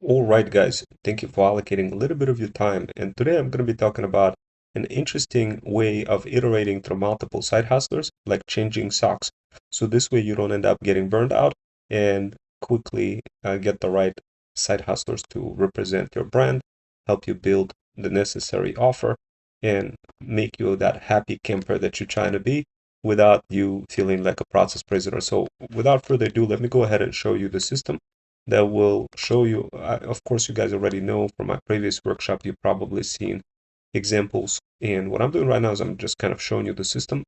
All right, guys, thank you for allocating a little bit of your time. And today I'm going to be talking about an interesting way of iterating through multiple side hustlers, like changing socks. So this way you don't end up getting burned out and quickly get the right side hustlers to represent your brand, help you build the necessary offer, and make you that happy camper that you're trying to be without you feeling like a process prisoner. So without further ado, let me go ahead and show you the system that will show you. Of course, you guys already know from my previous workshop, you've probably seen examples. And what I'm doing right now is I'm just kind of showing you the system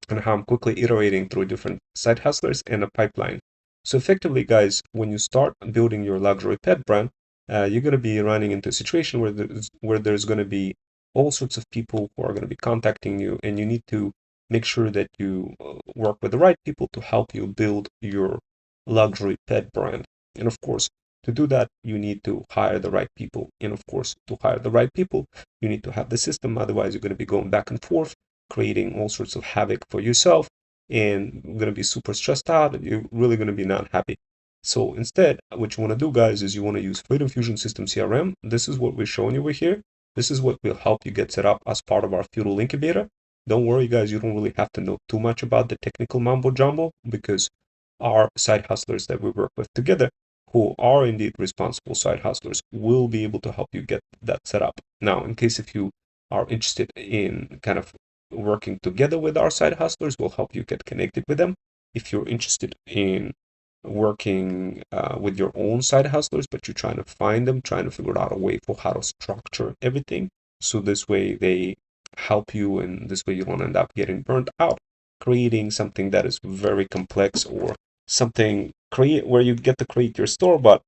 and how I'm quickly iterating through different side hustlers and a pipeline. So effectively, guys, when you start building your luxury pet brand, you're going to be running into a situation where there's going to be all sorts of people who are going to be contacting you, and you need to make sure that you work with the right people to help you build your luxury pet brand. And of course, to do that, you need to hire the right people. And of course, to hire the right people, you need to have the system. Otherwise, you're going to be going back and forth, creating all sorts of havoc for yourself, and you're going to be super stressed out, and you're really going to be not happy. So instead, what you want to do, guys, is you want to use Freedom Fusion System CRM. This is what we're showing you over here. This is what will help you get set up as part of our Feudal Incubator. Don't worry, guys, you don't really have to know too much about the technical mumbo jumbo, because our side hustlers that we work with together, who are indeed responsible side hustlers, will be able to help you get that set up. Now, in case if you are interested in kind of working together with our side hustlers, we'll help you get connected with them. If you're interested in working with your own side hustlers, but you're trying to find them, trying to figure out a way for how to structure everything, so this way they help you, and this way you don't end up getting burnt out creating something that is very complex, or something create where you get to create your store, but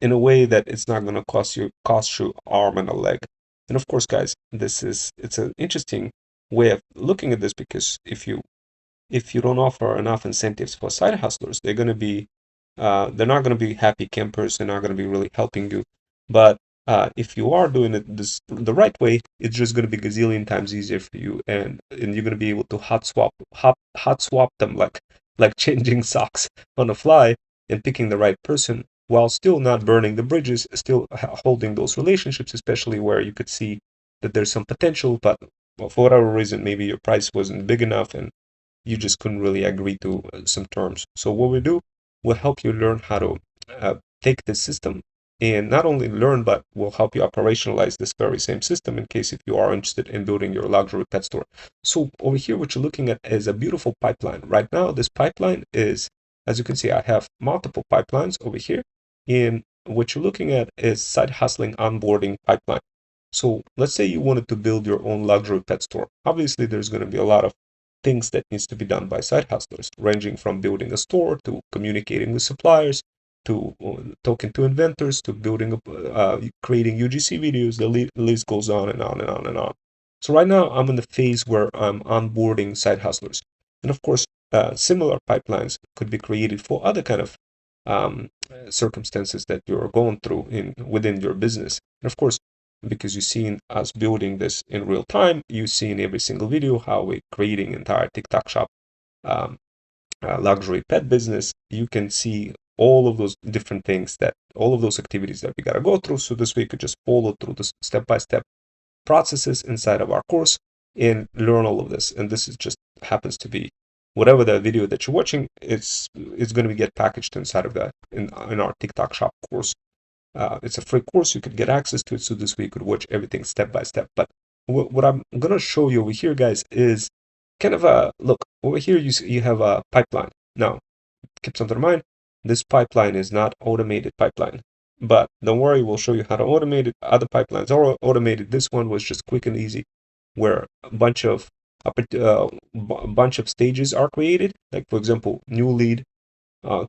in a way that it's not going to cost you arm and a leg. And of course, guys, it's an interesting way of looking at this, because if you don't offer enough incentives for side hustlers, they're not going to be happy campers. They're not going to be really helping you. But if you are doing it the right way, it's just going to be gazillion times easier for you, and you're going to be able to hot swap them, like changing socks on the fly and picking the right person, while still not burning the bridges, still holding those relationships, especially where you could see that there's some potential, but well, for whatever reason, maybe your price wasn't big enough and you just couldn't really agree to some terms. So what we do, we'll help you learn how to take this system, and not only learn, but we'll help you operationalize this very same system in case if you are interested in building your luxury pet store. So over here, what you're looking at is a beautiful pipeline. Right now, this pipeline is, as you can see, I have multiple pipelines over here. And what you're looking at is side hustling onboarding pipeline. So let's say you wanted to build your own luxury pet store. Obviously, there's going to be a lot of things that needs to be done by side hustlers, ranging from building a store to communicating with suppliers to talking to inventors to creating UGC videos. The list goes on and on and on and on. So right now I'm in the phase where I'm onboarding side hustlers, and of course, similar pipelines could be created for other kind of circumstances that you're going through within your business. And of course, because you've seen us building this in real time, you've seen every single video how we're creating entire TikTok shop, um, luxury pet business. You can see all of those different things, that all of those activities that we got to go through. So this way you could just follow through the step-by-step processes inside of our course and learn all of this. And this is just happens to be whatever the video that you're watching, it's going to get packaged inside of that in our TikTok shop course. It's a free course. You could get access to it, so this way you could watch everything step by step. But what I'm going to show you over here, guys, is kind of a look. Over here, you have a pipeline. Now, keep something in mind. This pipeline is not automated pipeline. But don't worry, we'll show you how to automate it. Other pipelines are automated. This one was just quick and easy, where a bunch of stages are created. Like, for example, new lead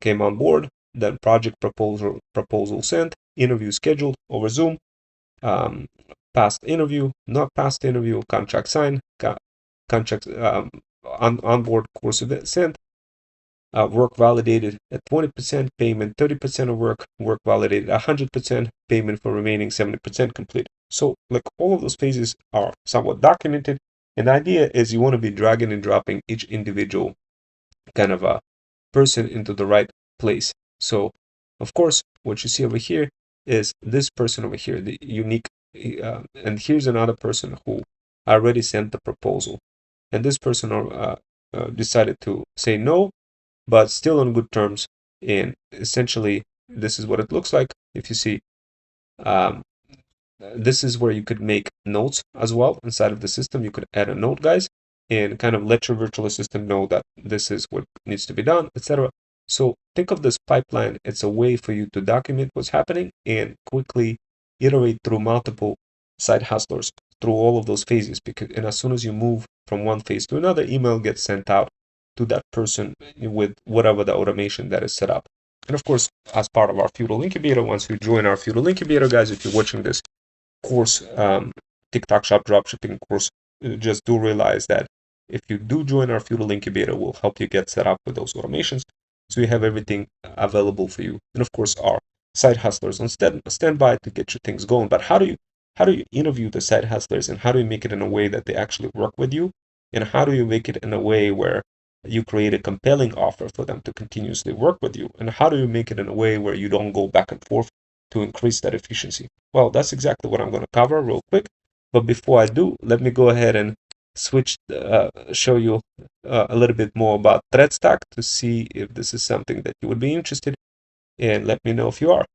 came on board, then project proposal sent, interview scheduled over Zoom, past interview, not past interview, contract signed, contract onboard course event sent, work validated at 20%, payment 30% of work validated 100%, payment for remaining 70% complete. So like all of those phases are somewhat documented, and the idea is you want to be dragging and dropping each individual kind of a person into the right place. So Of course, what you see over here is this person over here, the unique, and here's another person who already sent the proposal. And this person decided to say no, but still on good terms. And essentially, this is what it looks like. If you see, um, this is where you could make notes as well inside of the system. You could add a note, guys, and kind of let your virtual assistant know that this is what needs to be done, etc. So think of this pipeline. It's a way for you to document what's happening and quickly iterate through multiple side hustlers through all of those phases. And as soon as you move from one phase to another, email gets sent out to that person with whatever the automation that is set up. And of course, as part of our Feudal Incubator, once you join our Feudal Incubator, guys, if you're watching this course, TikTok Shop dropshipping course, just do realize that if you do join our Feudal Incubator, we'll help you get set up with those automations, so you have everything available for you. And of course, our side hustlers on standby to get your things going. But how do you interview the side hustlers, and how do you make it in a way that they actually work with you, and how do you make it in a way where you create a compelling offer for them to continuously work with you, and how do you make it in a way where you don't go back and forth to increase that efficiency? Well, that's exactly what I'm going to cover real quick. But before I do, let me go ahead and show you a little bit more about ThreadStack to see if this is something that you would be interested in, and let me know if you are.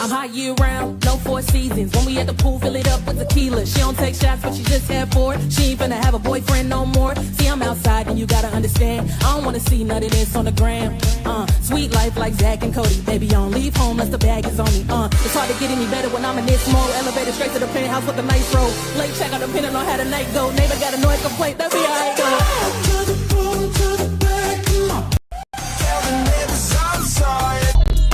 I'm hot year round, no 4 seasons. When we at the pool, fill it up with tequila. She don't take shots, but she just had 4. She ain't finna have a boyfriend no more. See, I'm outside and you gotta understand, I don't wanna see none of this on the gram. Sweet life like Zach and Cody. Baby, I don't leave home unless the bag is on me. It's hard to get any better when I'm in this mode. Elevator straight to the penthouse with a nice road. Late check out depending on how the night go. Neighbor got a noise complaint, that be how it go.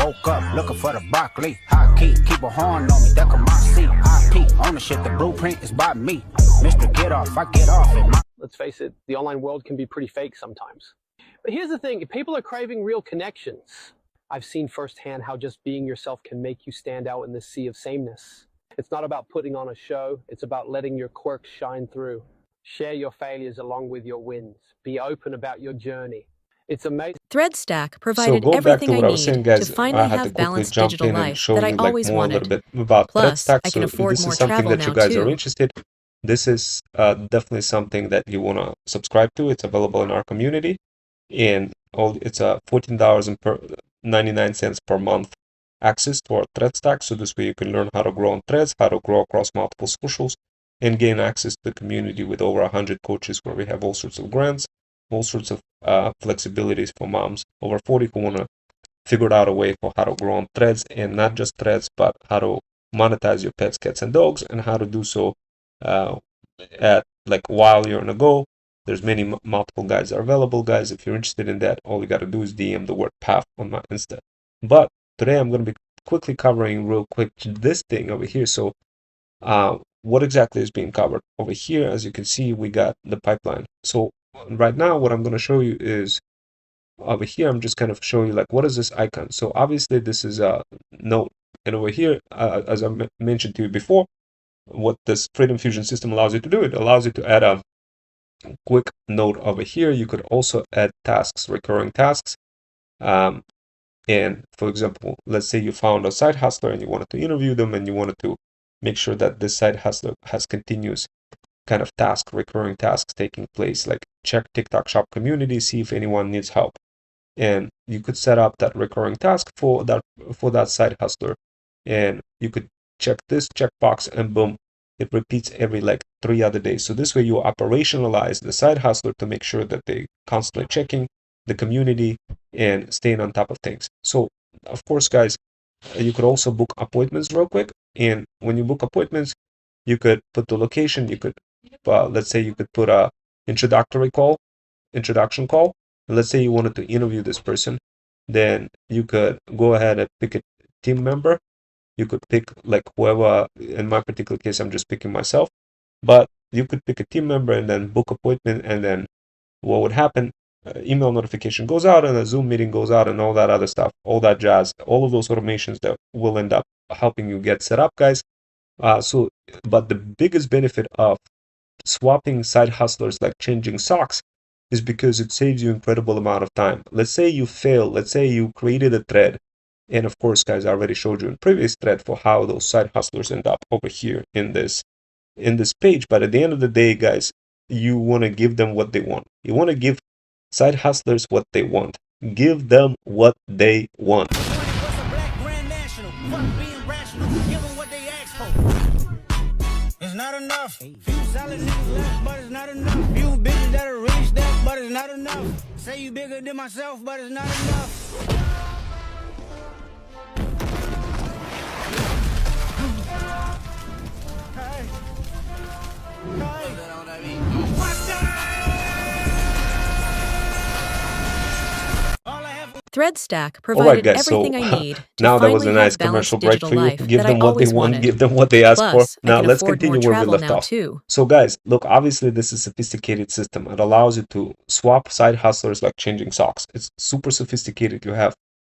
Woke up looking for the broccoli. High key, keep a horn on me, that come my seat. IP, ownership, the blueprint is by me. Mr. Get Off, I get off in my... Let's face it, the online world can be pretty fake sometimes. But here's the thing, people are craving real connections. I've seen firsthand how just being yourself can make you stand out in this sea of sameness. It's not about putting on a show, it's about letting your quirks shine through. Share your failures along with your wins. Be open about your journey. It's amazing. ThreadStack provided everything I need to finally have balanced digital life that I always wanted. Plus, I can afford more travel now too. Interested, this is definitely something that you want to subscribe to. It's available in our community, and it's a $14.99 per month access to our ThreadStack. So this way you can learn how to grow on Threads, how to grow across multiple socials, and gain access to the community with over 100 coaches where we have all sorts of grants, all sorts of flexibilities for moms, over 40 who want to figure out a way for how to grow on Threads, and not just Threads, but how to monetize your pets, cats, and dogs, and how to do so while you're on a go. There's multiple guides are available, guys. If you're interested in that, all you got to do is DM the word path on my Insta. But today I'm going to be quickly covering real quick this thing over here. So what exactly is being covered over here? As you can see, we got the pipeline. So right now, what I'm going to show you is over here, I'm just kind of showing you like, what is this icon? So obviously this is a note. And over here, as I mentioned to you before, what this Freedom Fusion system allows you to do, it allows you to add a quick note over here. You could also add tasks, recurring tasks. And for example, let's say you found a side hustler and you wanted to interview them, and you wanted to make sure that this side hustler has continuous kind of recurring tasks taking place, like check TikTok Shop community, see if anyone needs help. And you could set up that recurring task for that side hustler, and you could check this checkbox, and boom, it repeats every 3 other days. So this way you operationalize the side hustler to make sure that they constantly checking the community and staying on top of things. So of course, guys, you could also book appointments real quick. And when you book appointments, you could put the location. You could let's say you could put a introduction call. And let's say you wanted to interview this person, then you could go ahead and pick a team member. You could pick whoever. In my particular case, I'm just picking myself, but you could pick a team member and then book appointment. And then what would happen? Email notification goes out, and a Zoom meeting goes out, and all that other stuff, all that jazz, all of those automations that will end up helping you get set up, guys. But the biggest benefit of swapping side hustlers like changing socks is because it saves you incredible amount of time. Let's say you fail, let's say you created a thread, and of course, guys, I already showed you in previous thread for how those side hustlers end up over here in this page. But at the end of the day, guys, you want to give them what they want. You want to give side hustlers what they want. Give them what they want. It's not enough. Few solid niggas left, but it's not enough. Few bitches that'll reach that, but it's not enough. Say you bigger than myself, but it's not enough. ThreadStack provided guys, everything I need to now that was a finally nice have balanced commercial break digital for you. life Give that them I what they always want, wanted. give them what they ask for. Plus, I Now can let's afford more continue where we travel left now off. too. So guys, look, obviously this is a sophisticated system. It allows you to swap side hustlers like changing socks. It's super sophisticated.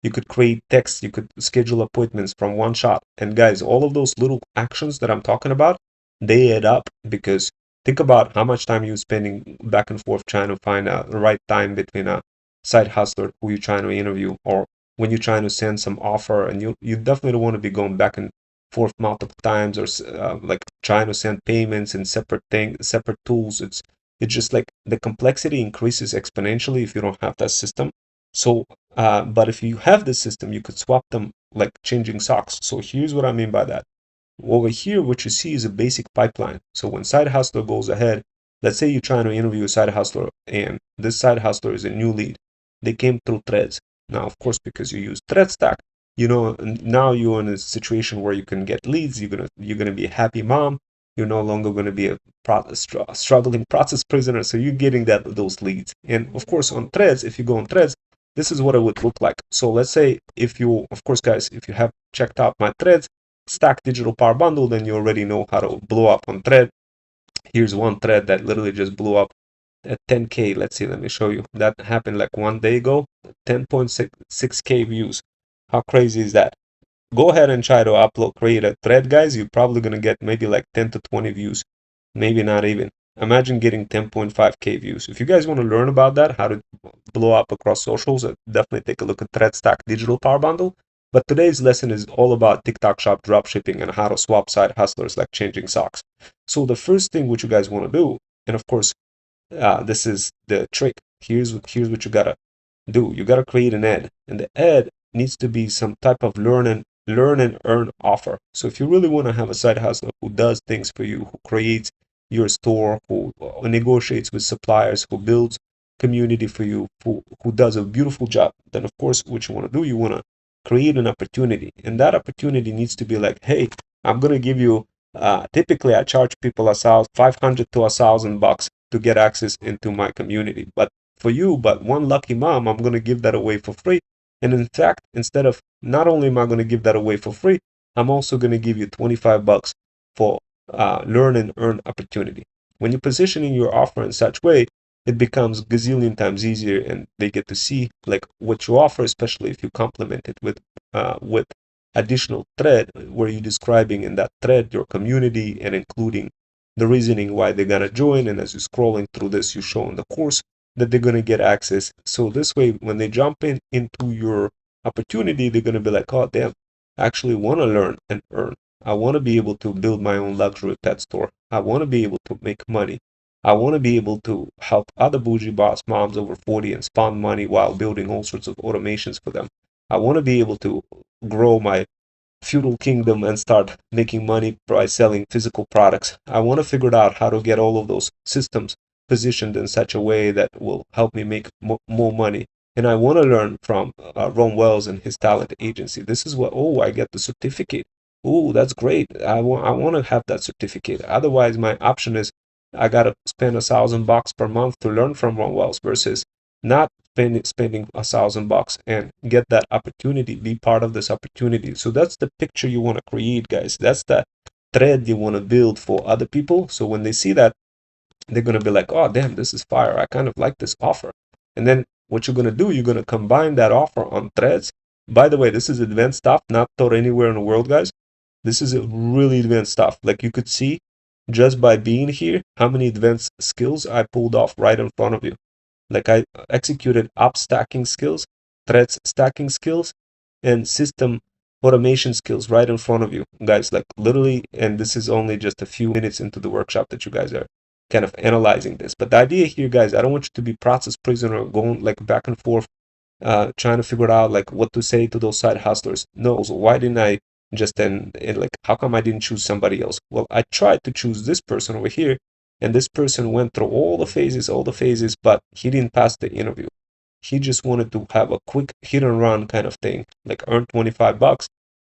You could create text, you could schedule appointments from one shot. And guys, all of those little actions that I'm talking about, they add up, because think about how much time you're spending back and forth trying to find the right time between a side hustler who you're trying to interview, or when you're trying to send some offer, and you definitely don't want to be going back and forth multiple times, or like trying to send payments in separate tools. It's just like the complexity increases exponentially if you don't have that system. So but if you have the system, you could swap them like changing socks. So here's what I mean by that. Over here, what you see is a basic pipeline. So when side hustler goes ahead, let's say you're trying to interview a side hustler, and this side hustler is a new lead. They came through threads. Now, of course, because you use ThreadStack, now you're in a situation where you can get leads. You're gonna be a happy mom. You're no longer gonna be a struggling process prisoner. So you're getting those leads. And of course, on threads, if you go on threads, this is what it would look like. So let's say if you, of course, guys, if you have checked out my threads, Stack Digital Power Bundle, then you already know how to blow up on thread. Here's one thread that literally just blew up at 10K. Let's see, let me show you. That happened like 1 day ago. 10.6K views. How crazy is that? Go ahead and try to create a thread, guys. You're probably gonna get maybe like 10 to 20 views, maybe not even. Imagine getting 10.5K views. If you guys want to learn about that, how to blow up across socials, definitely take a look at ThreadStack Digital Power Bundle. But today's lesson is all about TikTok Shop dropshipping and how to swap side hustlers like changing socks. So the first thing what you guys want to do, and of course, this is the trick. Here's what you gotta do. You gotta create an ad, and the ad needs to be some type of learn and earn offer. So if you really want to have a side hustler who does things for you, who creates your store, who negotiates with suppliers, who builds community for you, who does a beautiful job, then of course what you want to do, you want to create an opportunity. And that opportunity needs to be like, hey, I'm gonna give you typically I charge people $500 to $1,000 to get access into my community. But for you, but one lucky mom, I'm gonna give that away for free. And in fact, instead of, not only am I going to give that away for free, I'm also going to give you $25 for learn and earn opportunity. When you're positioning your offer in such way, it becomes gazillion times easier, and they get to see like what you offer, especially if you complement it with additional thread where you're describing in that thread your community and including the reasoning why they're going to join. And as you're scrolling through this, you show in the course that they're going to get access. So this way, when they jump into your opportunity, they're going to be like, oh damn, I actually want to learn and earn. I want to be able to build my own luxury pet store. I want to be able to make money. I want to be able to help other bougie boss moms over 40 and spawn money while building all sorts of automations for them. I want to be able to grow my feudal kingdom and start making money by selling physical products. I want to figure out how to get all of those systems positioned in such a way that will help me make more money. And I want to learn from Ron Wells and his talent agency. This is what, oh, I get the certificate. Oh, that's great. I want to have that certificate. Otherwise, my option is I got to spend $1,000 per month to learn from Ron Wells versus not spending $1,000 and get that opportunity, be part of this opportunity. So that's the picture you want to create, guys. That's the thread you want to build for other people. So when they see that, they're going to be like, oh, damn, this is fire. I kind of like this offer. And then what you're going to do, you're going to combine that offer on threads. By the way, this is advanced stuff, not taught anywhere in the world, guys. This is really advanced stuff. Like you could see just by being here, how many advanced skills I pulled off right in front of you. Like I executed up stacking skills, threads stacking skills, and system automation skills right in front of you guys, like literally. And this is only just a few minutes into the workshop that you guys are kind of analyzing this. But the idea here, guys, I don't want you to be process prisoner going like back and forth, trying to figure out like what to say to those side hustlers. No, so why didn't I just then, like, how come I didn't choose somebody else? Well, I tried to choose this person over here, and this person went through all the phases, but he didn't pass the interview. He just wanted to have a quick hit and run kind of thing, like earn $25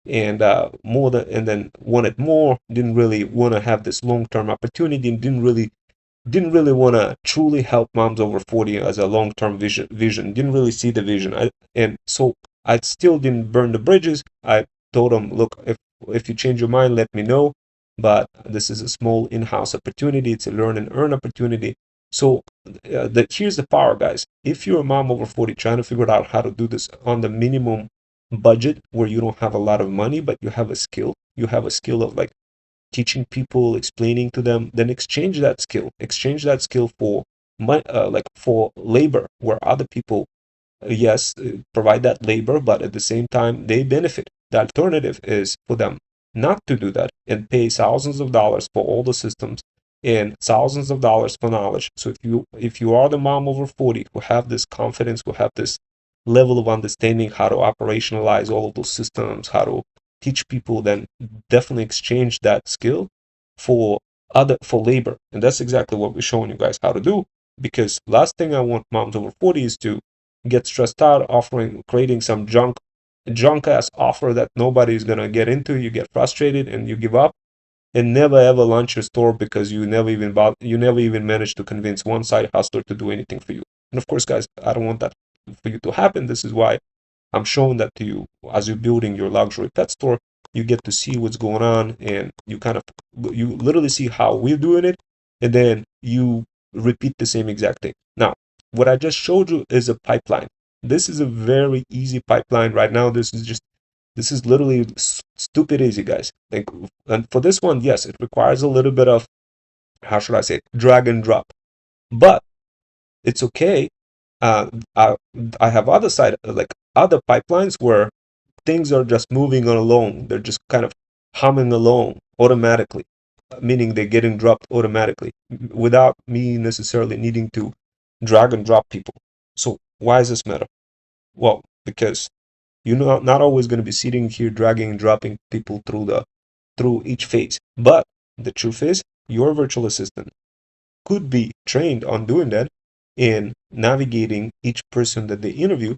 and more than, and then wanted more. Didn't really want to have this long-term opportunity, and didn't really want to truly help moms over 40 as a long-term vision. Didn't really see the vision. And so I still didn't burn the bridges. I told them, look, if you change your mind, let me know. But this is a small in-house opportunity. It's a learn and earn opportunity. So here's the power, guys. If you're a mom over 40 trying to figure out how to do this on the minimum budget, where you don't have a lot of money, but you have a skill, of like teaching people, explaining to them, then exchange that skill for like for labor, where other people, yes, provide that labor, but at the same time they benefit. The alternative is for them not to do that and pay thousands of dollars for all the systems and thousands of dollars for knowledge. So if you are the mom over 40 who have this confidence, who have this level of understanding how to operationalize all of those systems, how to teach people, then definitely exchange that skill for labor. And that's exactly what we're showing you guys how to do. Because last thing I want moms over 40 is to get stressed out creating some junk ass offer that nobody's gonna get into. You get frustrated and you give up and never ever launch your store because you never even managed to convince one side hustler to do anything for you. And of course, guys, I don't want that for you to happen. This is why I'm showing that to you. As you're building your luxury pet store, you get to see what's going on, and you literally see how we're doing it, and then you repeat the same exact thing. Now, what I just showed you is a pipeline. This is a very easy pipeline right now. This is literally stupid easy, guys. And for this one, yes, it requires a little bit of, how should I say it, drag and drop, but it's okay. I have other pipelines where things are just moving on alone. They're just kind of humming along automatically, meaning they're getting dropped automatically without me necessarily needing to drag and drop people. So why does this matter? Well, because you're not always going to be sitting here dragging and dropping people through each phase. But the truth is, your virtual assistant could be trained on doing that in navigating each person that they interview,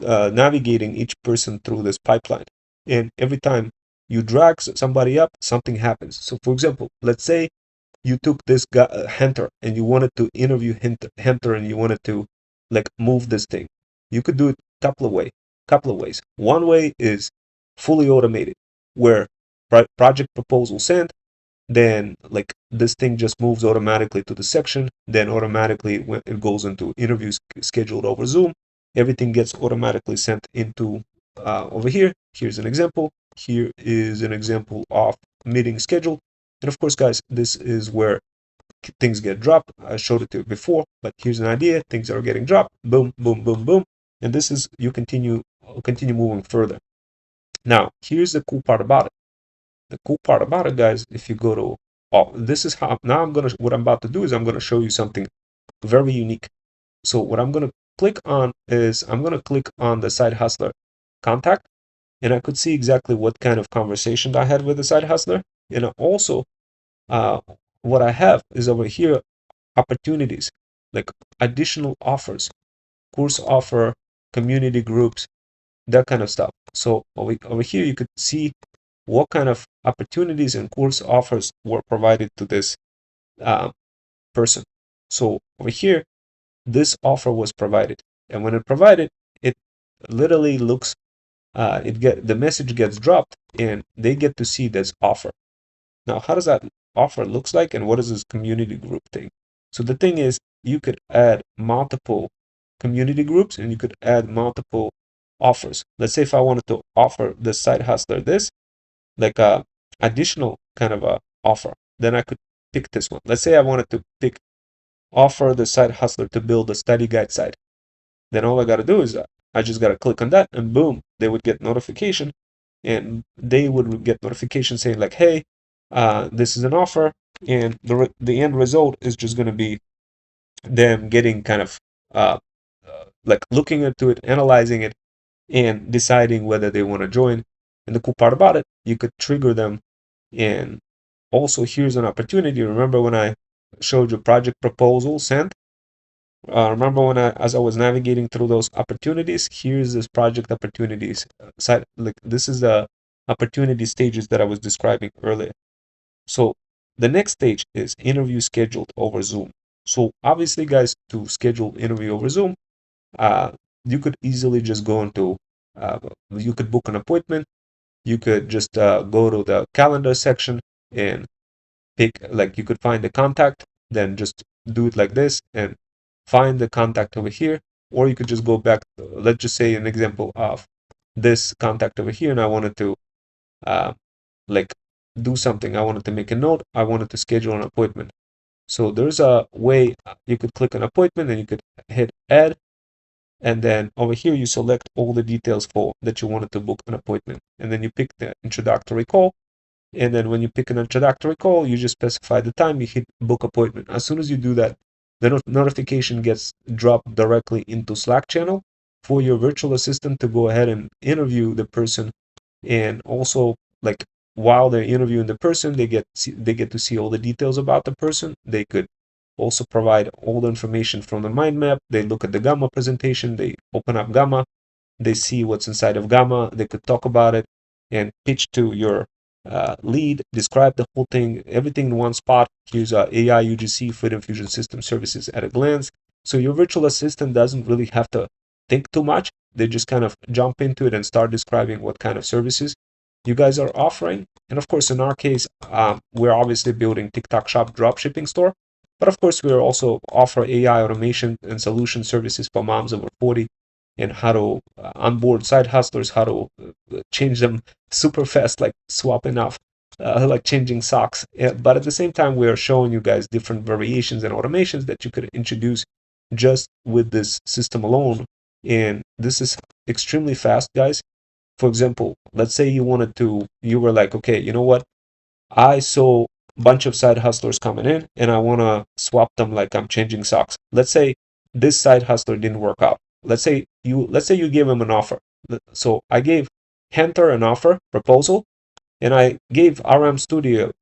navigating each person through this pipeline. And every time you drag somebody up, something happens. So, for example, let's say you took this guy, Hunter, and you wanted to interview Hunter, and you wanted to like move this thing. You could do it couple of ways. One way is fully automated, where project proposal sent, then like this thing just moves automatically to the section, then automatically when it goes into interviews scheduled over Zoom, everything gets automatically sent into over here. Here's an example. Here is an example of meeting scheduled. And of course, guys, this is where things get dropped. I showed it to you before, but here's an idea. Things are getting dropped. Boom, boom, boom, boom. And this is, you continue moving further. Now, here's the cool part about it. The cool part about it, guys, if you go to, this is how, now what I'm about to do is I'm going to show you something very unique. So what I'm going to click on is, I'm going to click on the side hustler contact, and I could see exactly what kind of conversation I had with the side hustler. And also, what I have is over here, opportunities, like additional offers, course offer, community groups, that kind of stuff. So over here, you could see what kind of opportunities and course offers were provided to this person. So over here, this offer was provided, and when it provided, it literally looks, the message gets dropped, and they get to see this offer. Now, how does that offer looks like, and what is this community group thing? So the thing is, you could add multiple community groups, and you could add multiple offers. Let's say if I wanted to offer the side hustler this, like a additional kind of a offer, then I could pick this one. Let's say I wanted to pick offer the side hustler to build a study guide site. Then all I got to do is I just got to click on that, and boom, they would get notification, and they would get notification saying like, hey, this is an offer, and the end result is just going to be them getting kind of like looking into it, analyzing it, and deciding whether they want to join. And the cool part about it, you could trigger them. And also, here's an opportunity. Remember when I showed you project proposal sent? Remember when as I was navigating through those opportunities, here's this project opportunities side. Like this is the opportunity stages that I was describing earlier. So the next stage is interview scheduled over Zoom. So obviously, guys, to schedule interview over Zoom, you could easily just go into, you could book an appointment. You could just go to the calendar section and pick, like you could find the contact, then just do it like this and find the contact over here. Or you could just go back, let's just say an example of this contact over here, and I wanted to like do something. I wanted to make a note. I wanted to schedule an appointment. So there's a way you could click an appointment and you could hit add. And then over here, you select all the details for that you wanted to book an appointment. And then you pick the introductory call. And then when you pick an introductory call, you just specify the time, you hit book appointment. As soon as you do that, the notification gets dropped directly into Slack channel for your virtual assistant to go ahead and interview the person. And also, like while they're interviewing the person, they get to see all the details about the person. They could also provide all the information from the mind map. They look at the Gamma presentation, they open up Gamma, they see what's inside of Gamma, they could talk about it and pitch to your lead, describe the whole thing, everything in one spot. Here's AI UGC Freedom Fusion System Services at a glance. So your virtual assistant doesn't really have to think too much. They just kind of jump into it and start describing what kind of services you guys are offering. And of course, in our case, we're obviously building TikTok Shop dropshipping store. But of course, we also offer AI automation and solution services for moms over 40, and how to onboard side hustlers, how to change them super fast, like swapping off, like changing socks. But at the same time, we are showing you guys different variations and automations that you could introduce just with this system alone. And this is extremely fast, guys. For example, let's say you were like, okay, you know what? I saw bunch of side hustlers coming in and I want to swap them like I'm changing socks. Let's say this side hustler didn't work out. Let's say you gave him an offer. So I gave Hunter an offer proposal, and I gave RM Studio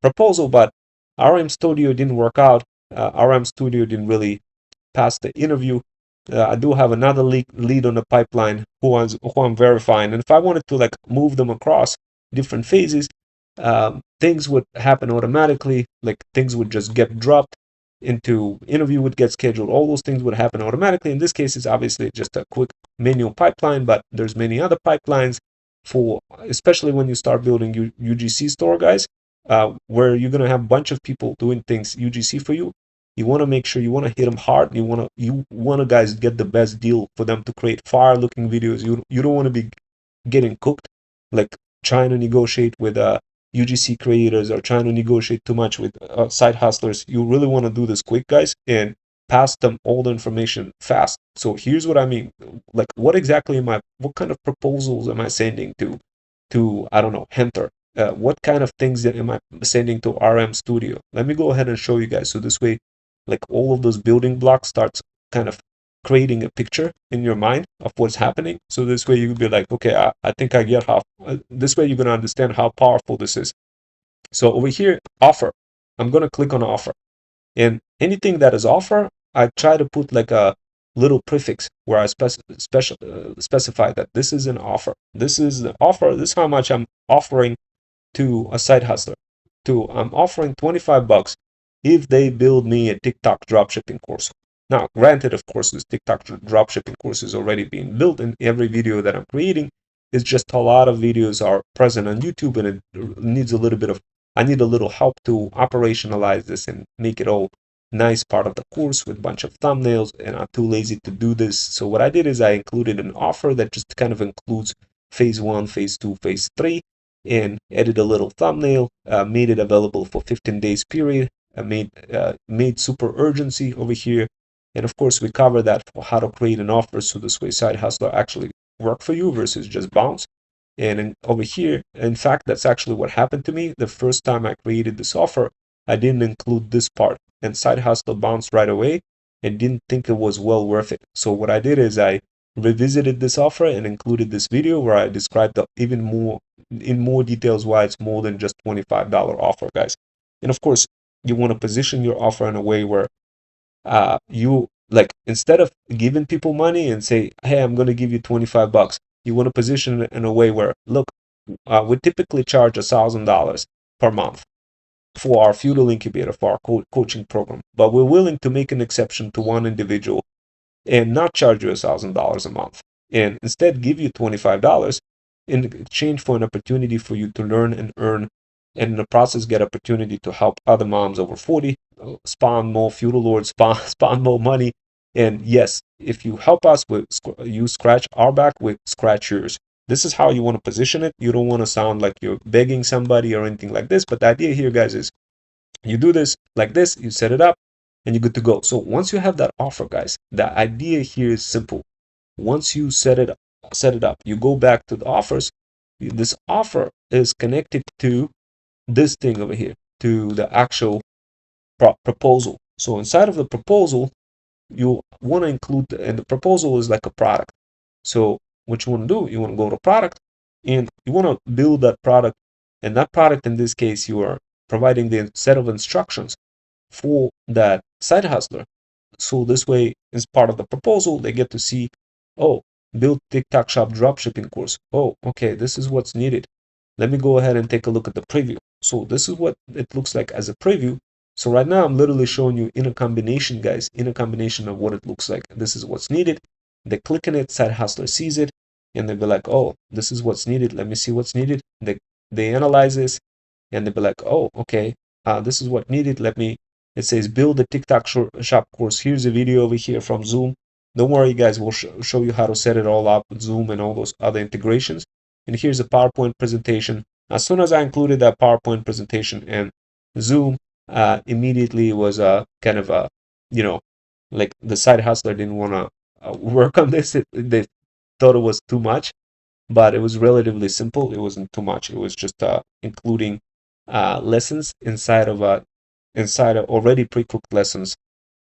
proposal, but RM Studio didn't work out. RM Studio didn't really pass the interview. I do have another lead on the pipeline who I'm verifying, and if I wanted to like move them across different phases, things would happen automatically. Like things would just get dropped into interview, would get scheduled. All those things would happen automatically. In this case, it's obviously just a quick manual pipeline, but there's many other pipelines for, especially when you start building UGC store, guys, where you're gonna have a bunch of people doing things UGC for you. You want to make sure you want to hit them hard. You want to guys get the best deal for them to create fire-looking videos. You don't want to be getting cooked, like trying to negotiate with UGC creators or trying to negotiate too much with side hustlers. You really want to do this quick, guys, and pass them all the information fast. So here's what I mean. Like, what kind of proposals am I sending to I don't know, Hunter? What kind of things am I sending to RM Studio? Let me go ahead and show you guys. So this way, like all of those building blocks starts kind of creating a picture in your mind of what's happening. So this way you can be like, okay, I think I get how, this way you're going to understand how powerful this is. So over here, offer, I'm going to click on offer, and anything that is offer, I try to put like a little prefix where I specify that this is an offer. This is the offer. This is how much I'm offering to a side hustler. I'm offering $25 if they build me a TikTok dropshipping course. Now, granted, of course, this TikTok dropshipping course is already being built, and every video that I'm creating is just a lot of videos are present on YouTube, and it needs I need a little help to operationalize this and make it all nice part of the course with a bunch of thumbnails, and I'm too lazy to do this. So what I did is I included an offer that just kind of includes phase 1, phase 2, phase 3, and added a little thumbnail, made it available for 15 days period. made super urgency over here. And of course, we cover that for how to create an offer so this way side hustler actually work for you versus just bounce. And over here, in fact, that's actually what happened to me. The first time I created this offer, I didn't include this part, and side hustle bounced right away and didn't think it was well worth it. So what I did is I revisited this offer and included this video where I described even more in more details why it's more than just $25 offer, guys. And of course, you want to position your offer in a way where you like, instead of giving people money and say, hey, I'm going to give you 25 bucks, you want to position it in a way where, look, we typically charge $1,000 per month for our feudal incubator, for our coaching program, but we're willing to make an exception to one individual and not charge you $1,000 a month, and instead give you $25 in exchange for an opportunity for you to learn and earn, and in the process get opportunity to help other moms over 40 spawn more feudal lords, spawn more money. And yes, if you help us, you scratch our back, we scratch yours. This is how you want to position it. You don't want to sound like you're begging somebody or anything like this, but the idea here, guys, is you do this like this, you set it up, and you're good to go. So once you have that offer, guys, the idea here is simple. Once you set it up, you go back to the offers. This offer is connected to this thing over here, to the actual proposal. So inside of the proposal, you want to include, and the proposal is like a product. So what you want to do, you want to go to product, and you want to build that product. And that product, in this case, you are providing the set of instructions for that side hustler. So this way, as part of the proposal, they get to see, oh, build TikTok shop dropshipping course. Oh, okay, this is what's needed. Let me go ahead and take a look at the preview. So this is what it looks like as a preview. So right now I'm literally showing you in a combination, guys, in a combination of what it looks like. This is what's needed. They click on it, side hustler sees it, and they'll be like, oh, this is what's needed. Let me see what's needed. They analyze this, and they'll be like, oh, okay, this is what needed. It says build a TikTok shop course. Here's a video over here from Zoom. Don't worry, guys, we'll show you how to set it all up with Zoom and all those other integrations. And here's a PowerPoint presentation. As soon as I included that PowerPoint presentation and Zoom, immediately was a kind of a, like the side hustler didn't want to work on this. They thought it was too much, but it was relatively simple. It wasn't too much. It was just including lessons inside of already pre-cooked lessons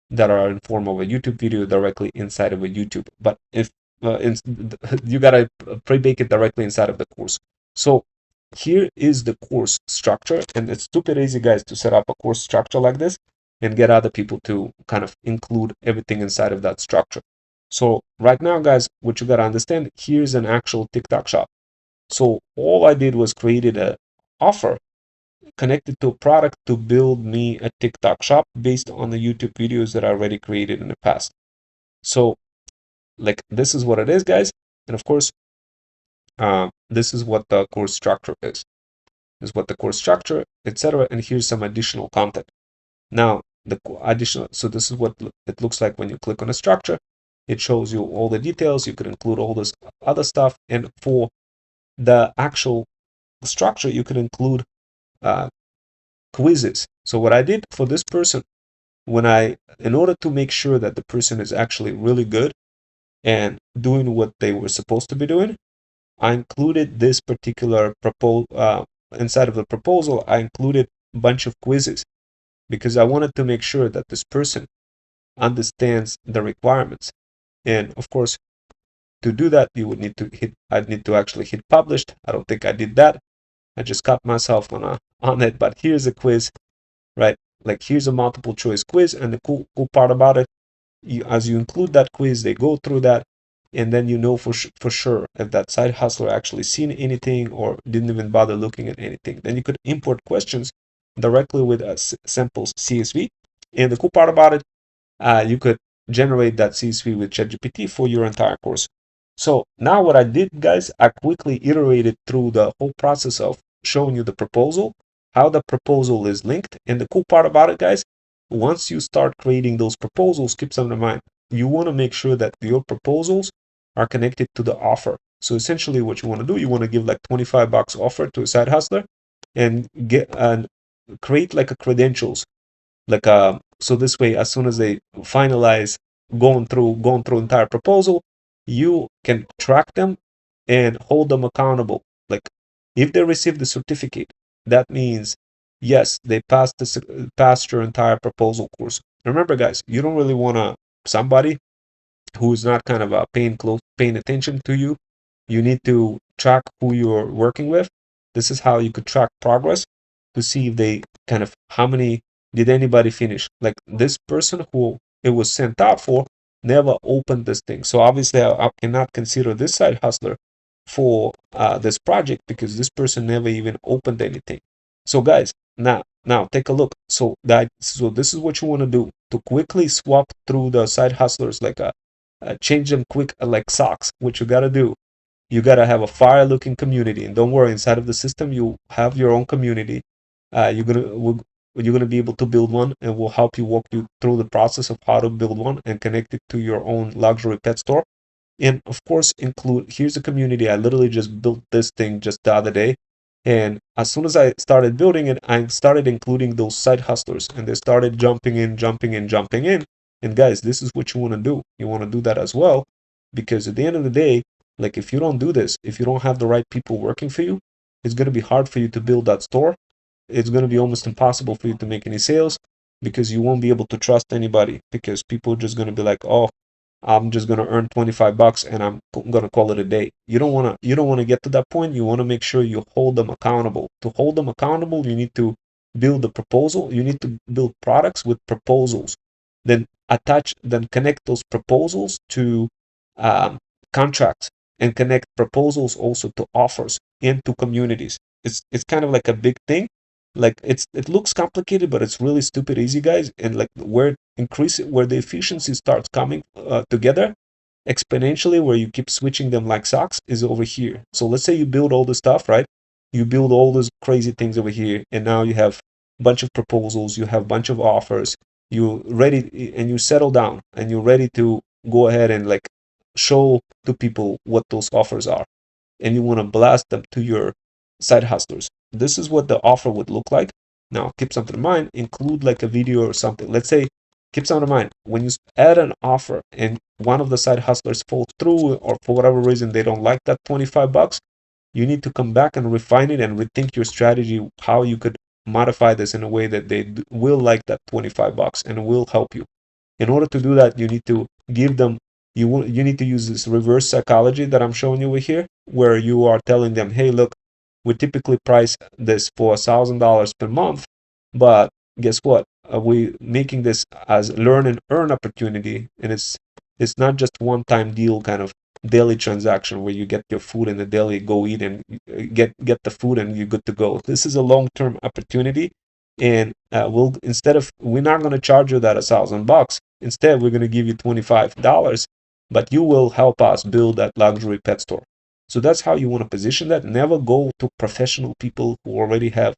that are in form of a YouTube video directly inside of a YouTube. But if you gotta pre-bake it directly inside of the course. So here is the course structure, and it's stupid easy, guys, to set up a course structure like this and get other people to kind of include everything inside of that structure. So right now, guys, what you gotta understand, here's an actual TikTok shop. So all I did was created an offer connected to a product to build me a TikTok shop based on the YouTube videos that I already created in the past. So like, this is what it is, guys. And of course, this is what the course structure is. This is what the course structure, etc. And here's some additional content. Now, so this is what it looks like when you click on a structure. It shows you all the details. You could include all this other stuff. And for the actual structure, you could include quizzes. So what I did for this person, in order to make sure that the person is actually really good and doing what they were supposed to be doing, I included this particular inside of the proposal, I included a bunch of quizzes because I wanted to make sure that this person understands the requirements. And of course, to do that, I'd need to actually hit published. I don't think I did that. I just caught myself on it, but here's a quiz, right? Like, here's a multiple choice quiz, and the cool part about it, as you include that quiz, they go through that, and then you know for sure if that side hustler actually seen anything or didn't even bother looking at anything. Then you could import questions directly with a samples CSV, and the cool part about it, you could generate that CSV with ChatGPT for your entire course. So now what I did, guys, I quickly iterated through the whole process of showing you the proposal, how the proposal is linked. And the cool part about it, guys, once you start creating those proposals, keep something in mind. You want to make sure that your proposals are connected to the offer. So essentially what you want to do, you want to give like 25 bucks offer to a side hustler and create like a credentials like so this way, as soon as they finalize going through entire proposal, you can track them and hold them accountable. Like if they receive the certificate, that means yes, they passed your entire proposal course. Remember, guys, you don't really want to somebody who is not kind of paying attention to you. You need to track who you're working with. This is how you could track progress to see if they kind of how many did anybody finish. Like this person who it was sent out for never opened this thing. So obviously I cannot consider this side hustler for this project because this person never even opened anything. So guys, now take a look. So this is what you want to do to quickly swap through the side hustlers, like change them quick like socks. What you gotta do, you gotta have a fire looking community, and don't worry, inside of the system you have your own community. You're gonna be able to build one, and we'll help you walk you through the process of how to build one and connect it to your own luxury pet store. And of course, include here's a community. I literally just built this thing just the other day, and as soon as I started building it, I started including those side hustlers, and they started jumping in. And guys, this is what you want to do. You want to do that as well, because at the end of the day, like if you don't do this, if you don't have the right people working for you, it's going to be hard for you to build that store. It's going to be almost impossible for you to make any sales because you won't be able to trust anybody, because people are just going to be like, oh, I'm just gonna earn $25 and I'm gonna call it a day. You don't wanna get to that point. You wanna make sure you hold them accountable. To hold them accountable, you need to build the proposal. You need to build products with proposals. Then connect those proposals to um, contracts, and connect proposals also to offers and to communities. It's kind of like a big thing. Like it looks complicated, but it's really stupid easy, guys. And like where the efficiency starts coming together exponentially, where you keep switching them like socks, is over here. So let's say you build all this stuff, right? You build all those crazy things over here, and now you have a bunch of proposals, you have a bunch of offers, you ready, and you settle down, and you're ready to go ahead and like show to people what those offers are, and you want to blast them to your side hustlers. This is what the offer would look like. Now, keep something in mind, include like a video or something. Let's say, keep something in mind, when you add an offer and one of the side hustlers falls through, or for whatever reason they don't like that $25, you need to come back and refine it and rethink your strategy, how you could modify this in a way that they will like that $25 and will help you. In order to do that, you need to give them, you need to use this reverse psychology that I'm showing you over here, where you are telling them, hey, look, we typically price this for $1,000 per month, but guess what? We making this as learn and earn opportunity, and it's not just one-time deal kind of daily transaction where you get your food in the deli, go eat and get the food and you're good to go. This is a long-term opportunity, and we're not going to charge you that $1,000. Instead, we're going to give you $25, but you will help us build that luxury pet store. So that's how you want to position that. Never go to professional people who already have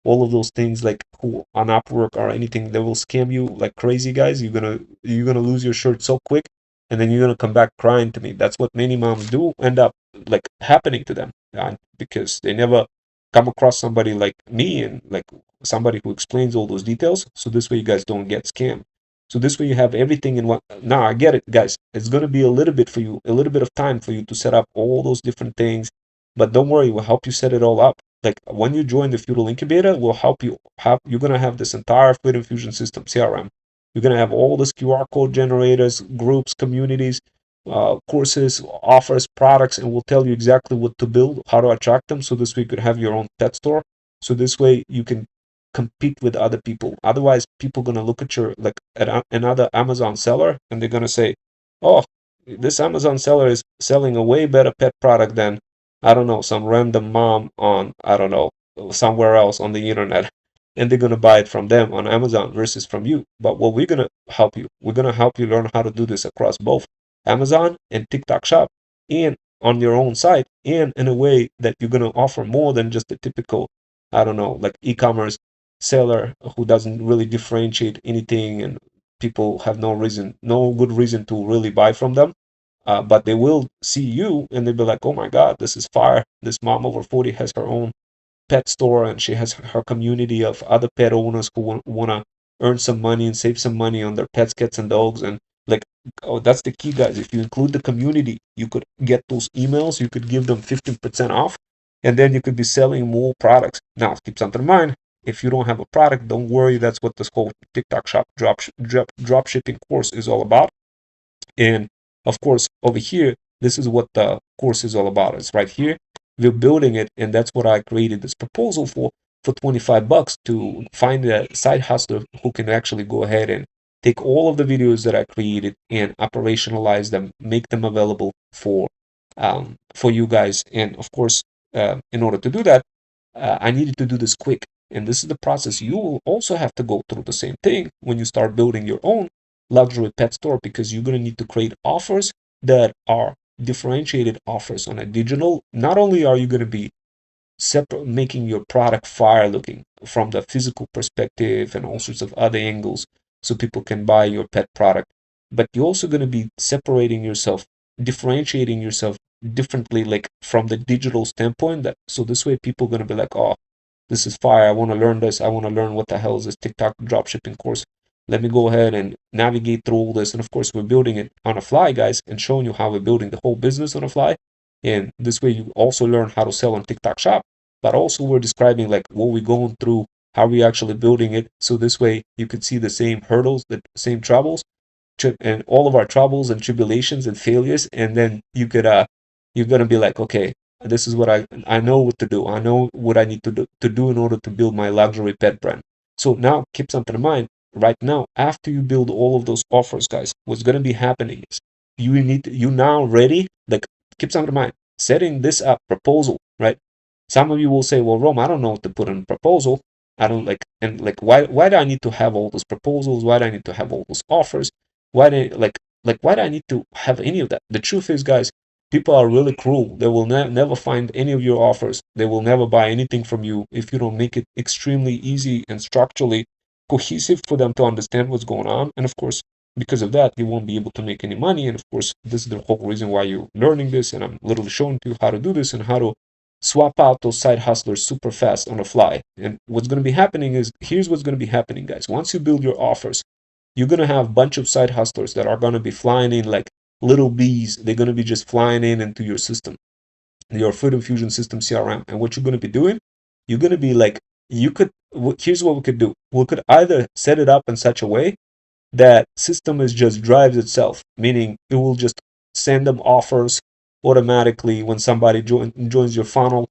all of those things, like who on Upwork or anything. They will scam you like crazy, guys. You're gonna lose your shirt so quick, and then you're gonna come back crying to me. That's what many moms do end up like happening to them, because they never come across somebody like me, and like somebody who explains all those details. So this way you guys don't get scammed. So this way you have everything in one. Now I get it, guys. It's gonna be a little bit of time for you to set up all those different things, but don't worry, we'll help you set it all up. Like when you join the Feudal Incubator, we'll help you. You're gonna have this entire Freedom Fusion system CRM. You're gonna have all this QR code generators, groups, communities, courses, offers, products, and we'll tell you exactly what to build, how to attract them. So this way you could have your own pet store. So this way you can compete with other people. Otherwise, people gonna look at your like at another Amazon seller, and they're gonna say, "Oh, this Amazon seller is selling a way better pet product than, I don't know, some random mom on, I don't know, somewhere else on the internet." And they're gonna buy it from them on Amazon versus from you. But what we're gonna help you, we're gonna help you learn how to do this across both Amazon and TikTok Shop, and on your own site, and in a way that you're gonna offer more than just a typical, I don't know, like e-commerce seller who doesn't really differentiate anything, and people have no good reason to really buy from them. But they will see you and they'll be like, oh my God, this is fire. This mom over 40 has her own pet store, and she has her community of other pet owners who want to earn some money and save some money on their pets, cats, and dogs. And like, oh, that's the key, guys. If you include the community, you could get those emails, you could give them 15% off, and then you could be selling more products. Now, keep something in mind. If you don't have a product, don't worry. That's what this whole TikTok shop drop shipping course is all about. And of course, over here, this is what the course is all about. It's right here. We're building it, and that's what I created this proposal for $25 to find a side hustler who can actually go ahead and take all of the videos that I created and operationalize them, make them available for you guys. And of course, in order to do that, I needed to do this quick. And this is the process. You will also have to go through the same thing when you start building your own luxury pet store, because you're going to need to create offers that are differentiated offers on a digital. Not only are you going to be separate, making your product fire looking from the physical perspective and all sorts of other angles so people can buy your pet product, but you're also going to be separating yourself, differentiating yourself differently, like from the digital standpoint. That so this way people are going to be like, oh, this is fire, I want to learn this, I want to learn what the hell is this TikTok dropshipping course. Let me go ahead and navigate through all this. And of course, we're building it on a fly, guys, and showing you how we're building the whole business on a fly. And this way you also learn how to sell on TikTok shop, but also we're describing like what we're going through, how we actually building it. So this way you could see the same hurdles, the same troubles, and all of our troubles and tribulations and failures. And then you're gonna be like, okay, this is what I know what to do. I know what I need to do in order to build my luxury pet brand. So now keep something in mind. Right now, after you build all of those offers, guys, what's gonna be happening is you now ready. Like, keep something in mind. Setting this up proposal, right? Some of you will say, well, Rome, I don't know what to put in a proposal. I don't like, and like, why do I need to have all those proposals? Why do I need to have all those offers? Why do why do I need to have any of that? The truth is, guys, people are really cruel. They will never find any of your offers. They will never buy anything from you if you don't make it extremely easy and structurally cohesive for them to understand what's going on. And of course, because of that, you won't be able to make any money. And of course, this is the whole reason why you're learning this. And I'm literally showing you how to do this and how to swap out those side hustlers super fast on the fly. And what's going to be happening is, here's what's going to be happening, guys. Once you build your offers, you're going to have a bunch of side hustlers that are going to be flying in like little bees. They're going to be just flying in into your system, your Food Infusion System CRM. And what you're going to be doing, you're going to be like, here's what we could do. We could either set it up in such a way that system is just drives itself, meaning it will just send them offers automatically when somebody joins your funnel.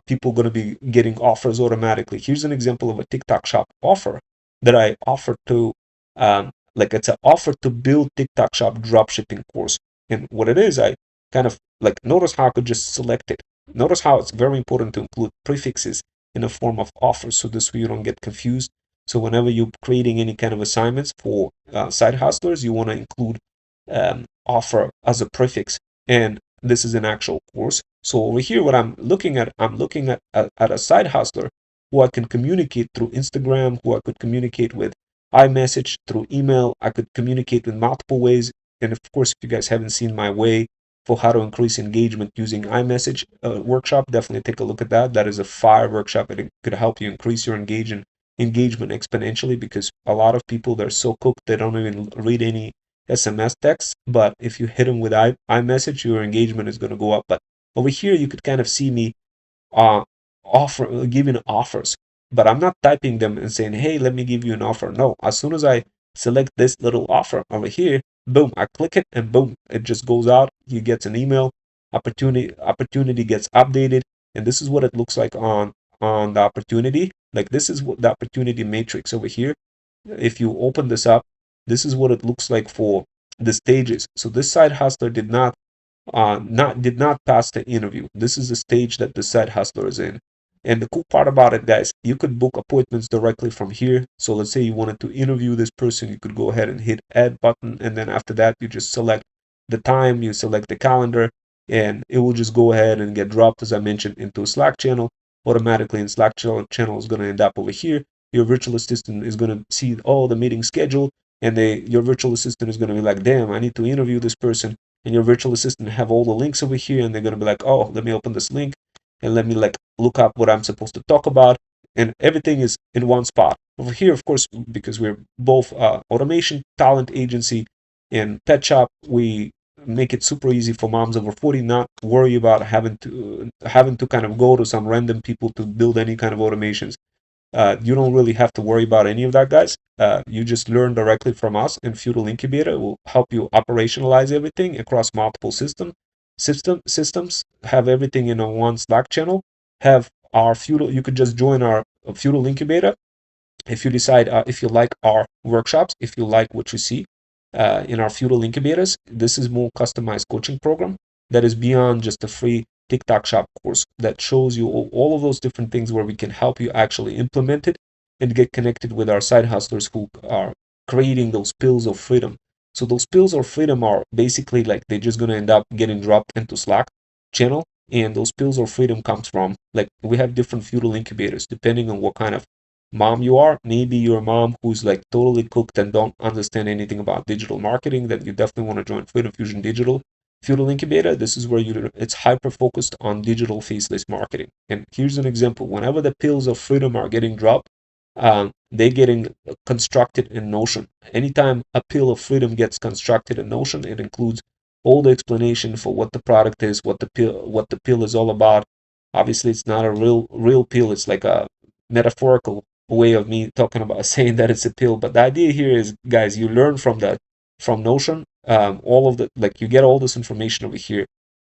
People going to be getting offers automatically. Here's an example of a TikTok shop offer that I offered to, like, it's an offer to build TikTok shop dropshipping course. And what it is, I kind of like, notice how I could just select it. Notice how it's very important to include prefixes in a form of offers, so this way you don't get confused. So whenever you're creating any kind of assignments for side hustlers, you want to include offer as a prefix. And this is an actual course. So over here, what I'm looking at a side hustler who I can communicate through Instagram, who I could communicate with iMessage, through email. I could communicate in multiple ways. And of course, if you guys haven't seen my way for how to increase engagement using iMessage workshop, definitely take a look at that. That is a fire workshop. It could help you increase your engagement exponentially, because a lot of people, they're so cooked they don't even read any SMS texts. But if you hit them with iMessage, your engagement is going to go up. But over here, you could kind of see me giving offers, but I'm not typing them and saying, hey, let me give you an offer. No, as soon as I select this little offer over here, boom, I click it, and boom, it just goes out. He gets an email, opportunity gets updated, and this is what it looks like on the opportunity. Like, this is what the opportunity matrix over here. If you open this up, this is what it looks like for the stages. So this side hustler did not pass the interview. This is the stage that the side hustler is in. And the cool part about it, guys, you could book appointments directly from here. So let's say you wanted to interview this person, you could go ahead and hit add button, and then after that you just select the time, you select the calendar, and it will just go ahead and get dropped, as I mentioned, into a Slack channel automatically. And Slack channel is going to end up over here. Your virtual assistant is going to see all the meeting schedule, and your virtual assistant is going to be like, damn, I need to interview this person. And your virtual assistant have all the links over here, and they're going to be like, oh, let me open this link and let me like look up what I'm supposed to talk about. and everything is in one spot. Over here, of course, because we're both automation talent agency and pet shop, we make it super easy for moms over 40 not worry about having to kind of go to some random people to build any kind of automations. You don't really have to worry about any of that, guys. You just learn directly from us, and Feudal Incubator will help you operationalize everything across multiple systems. Have everything in a one Slack channel. Have our Feudal. You could just join our Feudal Incubator if you decide, if you like our workshops, if you like what you see in our Feudal Incubators. This is more customized coaching program that is beyond just a free TikTok shop course that shows you all of those different things where we can help you actually implement it and get connected with our side hustlers who are creating those pills of freedom. So those pills of freedom are basically like they're just going to end up getting dropped into Slack channel. And those pills of freedom comes from, like, we have different Feudal Incubators depending on what kind of mom you are. Maybe you're a mom who's like totally cooked and don't understand anything about digital marketing, then you definitely want to join Freedom Fusion Digital Feudal Incubator. This is where it's hyper focused on digital faceless marketing. And here's an example. Whenever the pills of freedom are getting dropped, they're getting constructed in Notion. Anytime a pill of freedom gets constructed in Notion, it includes all the explanation for what the product is, what the pill is all about. Obviously, it's not a real pill. It's like a metaphorical way of me talking about saying that it's a pill. But the idea here is, guys, you learn from Notion. All of the, like, you get all this information over here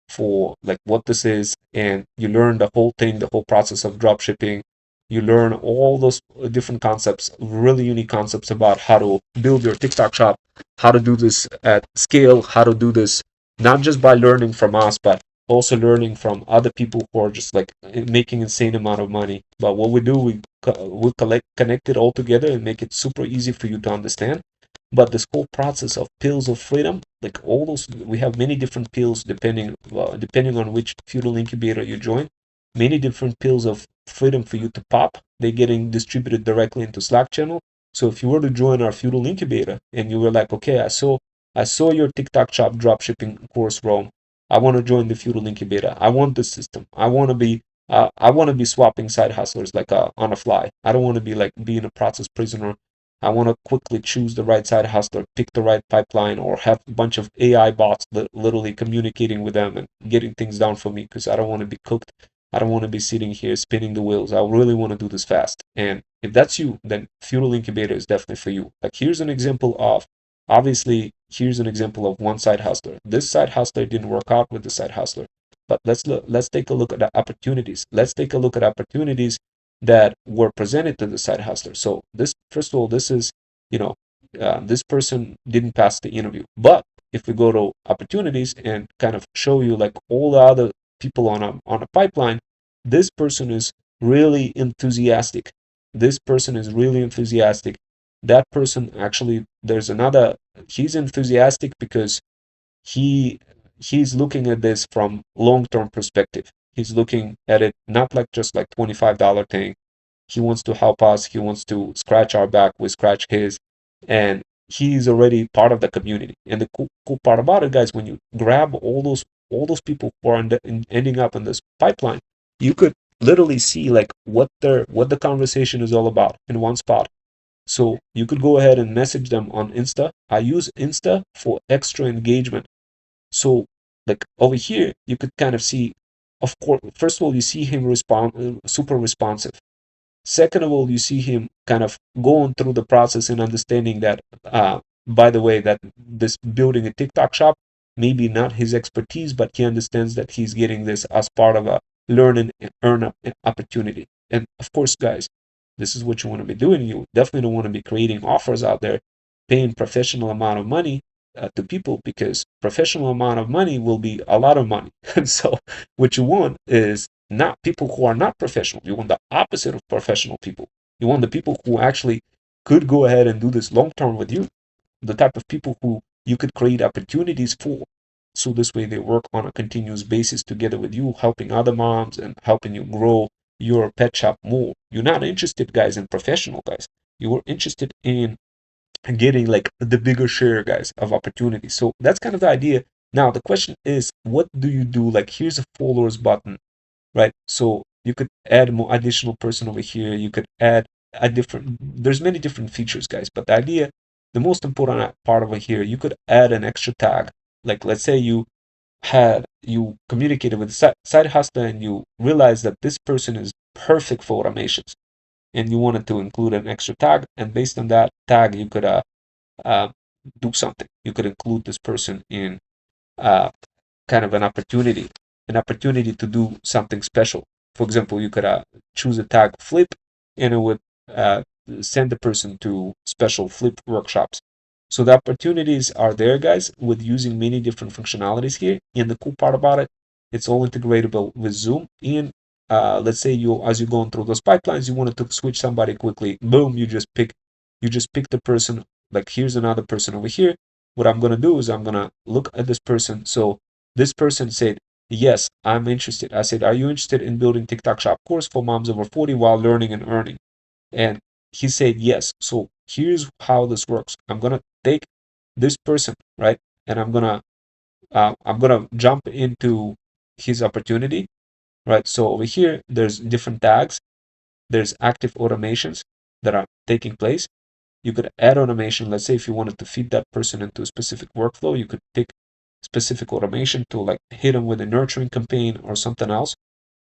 for like what this is, and you learn the whole thing, the whole process of drop shipping. You learn all those different concepts, really unique concepts about how to build your TikTok shop, how to do this at scale, how to do this not just by learning from us, but also learning from other people who are just like making insane amount of money. But what we do, we connect it all together and make it super easy for you to understand. But this whole process of pills of freedom, like all those, we have many different pills depending on which Feudal Incubator you join. Many different pills of freedom for you to pop. They're getting distributed directly into Slack channel. So if you were to join our Feudal Incubator and you were like, okay, I saw your TikTok shop dropshipping course, Rome. I want to join the Feudal Incubator. I want this system. I want to be swapping side hustlers like on a fly. I don't want to be like being a process prisoner. I want to quickly choose the right side hustler, pick the right pipeline, or have a bunch of AI bots literally communicating with them and getting things done for me because I don't want to be cooked. I don't want to be sitting here spinning the wheels. I really want to do this fast. And if that's you, then Feudal Incubator is definitely for you. Like, here's an example of, obviously, here's an example of one side hustler. This side hustler didn't work out with the side hustler. But let's take a look at the opportunities. Let's take a look at opportunities that were presented to the side hustler. So this, first of all, this is, this person didn't pass the interview. But if we go to opportunities and kind of show you like all the other people on a pipeline, this person is really enthusiastic. This person is really enthusiastic. That person actually, he's enthusiastic because he's looking at this from long-term perspective. He's looking at it not like just like $25 thing. He wants to help us. He wants to scratch our back. We scratch his, and he's already part of the community. And the cool part about it, guys, when you grab all those people who are ending up in this pipeline, you could literally see like what the conversation is all about in one spot. So you could go ahead and message them on Insta. I use Insta for extra engagement. So like over here, you could kind of see, of course, first of all, you see him super responsive. Second of all, you see him kind of going through the process and understanding that, by the way, that this building a TikTok shop, maybe not his expertise, but he understands that he's getting this as part of a learn and earn opportunity. And of course, guys, this is what you want to be doing. You definitely don't want to be creating offers out there, paying professional amount of money to people, because professional amount of money will be a lot of money. And so what you want is not people who are not professional. You want the opposite of professional people. You want the people who actually could go ahead and do this long term with you. The type of people who you could create opportunities for. So this way they work on a continuous basis together with you, helping other moms and helping you grow your pet shop more. You're not interested, guys, in professional guys. You are interested in getting like the bigger share, guys, of opportunities. So that's kind of the idea. Now the question is, what do you do? Like, here's a followers button, right? So You could add more additional person over here. You could add a different, there's many different features, guys, but the idea, the most important part over here, you could add an extra tag. Like, let's say you communicated with a side hustler and you realized that this person is perfect for automations, and you wanted to include an extra tag, and based on that tag you could uh, do something. You could include this person in kind of an opportunity to do something special. For example, you could choose a tag flip, and it would uh, send the person to special flip workshops. So the opportunities are there, guys, with using many different functionalities here. And the cool part about it, it's all integratable with Zoom. And let's say as you're going through those pipelines, you wanted to switch somebody quickly. Boom, you just pick the person. Like, here's another person over here. What I'm gonna do is I'm gonna look at this person. So this person said, yes, I'm interested. I said, are you interested in building TikTok shop course for moms over 40 while learning and earning? And he said, yes. So here's how this works. I'm going to take this person, right? And I'm going to jump into his opportunity, right? So over here, there's different tags. There's active automations that are taking place. You could add automation. Let's say if you wanted to feed that person into a specific workflow, you could pick specific automation to like hit them with a nurturing campaign or something else.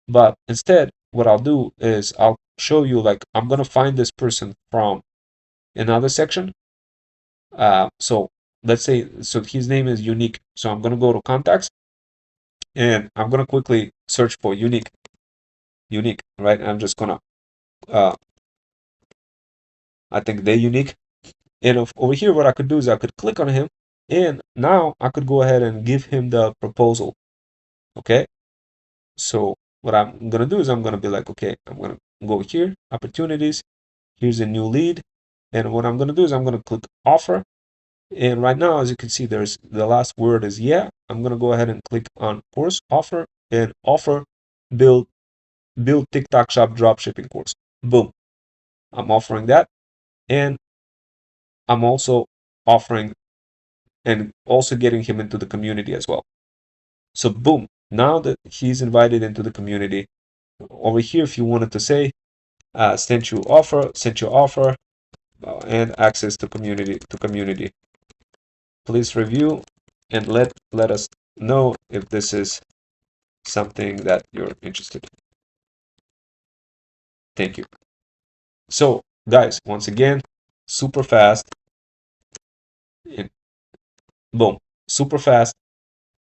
But instead, what I'll do is I'll show you, like, I'm going to find this person from another section. So let's say, so his name is Unique. So I'm going to go to contacts and I'm going to quickly search for Unique, right? I'm just going to, I think they're Unique. And over here, what I could do is I could click on him, and now I could go ahead and give him the proposal. Okay. So what I'm going to do is I'm going to be like, okay, I'm going to go here, opportunities. Here's a new lead. And what I'm going to do is I'm going to click offer. And right now, as you can see, there's the last word is yeah. I'm going to go ahead and click on course offer, and offer build TikTok shop dropshipping course. Boom. I'm offering that. And I'm also offering and also getting him into the community as well. So boom, now that he's invited into the community, over here, if you wanted to say, sent your offer, and access to community. Please review and let us know if this is something that you're interested in. Thank you. So guys, once again, super fast, and boom, super fast,